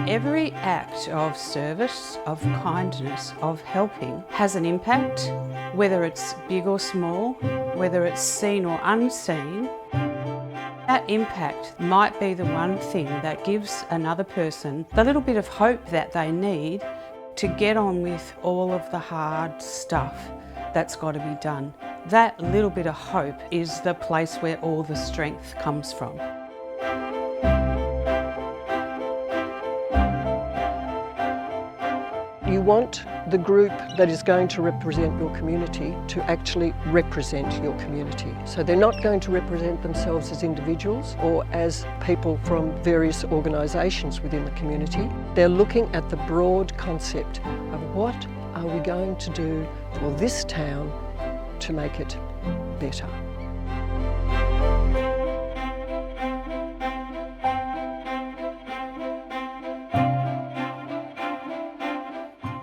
Every act of service, of kindness, of helping has an impact, whether it's big or small, whether it's seen or unseen. That impact might be the one thing that gives another person the little bit of hope that they need to get on with all of the hard stuff that's got to be done. That little bit of hope is the place where all the strength comes from. You want the group that is going to represent your community to actually represent your community. So they're not going to represent themselves as individuals or as people from various organisations within the community. They're looking at the broad concept of what are we going to do for this town to make it better.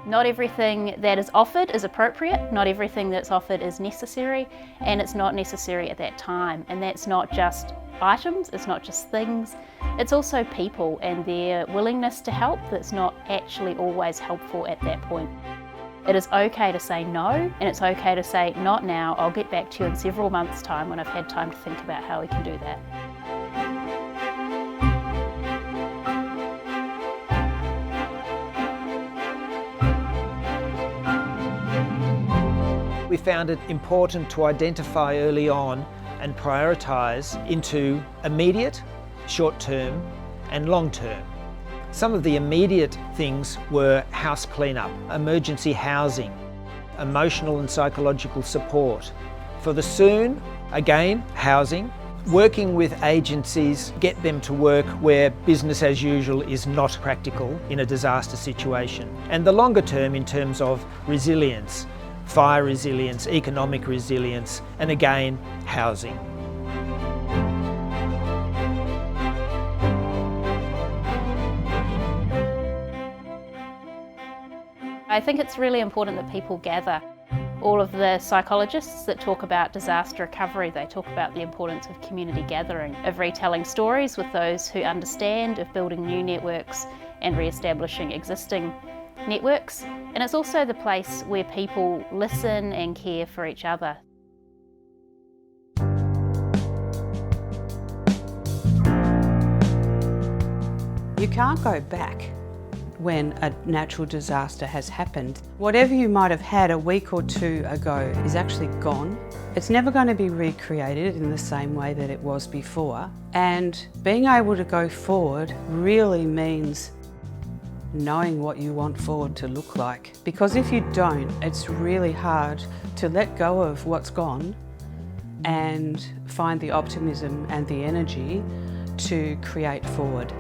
Not everything that is offered is appropriate, not everything that's offered is necessary, and it's not necessary at that time. And that's not just items, it's not just things, it's also people and their willingness to help that's not actually always helpful at that point. It is okay to say no, and it's okay to say, not now, I'll get back to you in several months' time when I've had time to think about how we can do that. We found it important to identify early on and prioritise into immediate, short-term and long-term. Some of the immediate things were house cleanup, emergency housing, emotional and psychological support. For the soon, again, housing, working with agencies, get them to work where business as usual is not practical in a disaster situation. And the longer term in terms of resilience, fire resilience, economic resilience, and again, housing. I think it's really important that people gather. All of the psychologists that talk about disaster recovery, they talk about the importance of community gathering, of retelling stories with those who understand, of building new networks and re-establishing existing networks. And it's also the place where people listen and care for each other. You can't go back when a natural disaster has happened. Whatever you might have had a week or two ago is actually gone. It's never going to be recreated in the same way that it was before. And being able to go forward really means knowing what you want forward to look like. Because if you don't, it's really hard to let go of what's gone and find the optimism and the energy to create forward.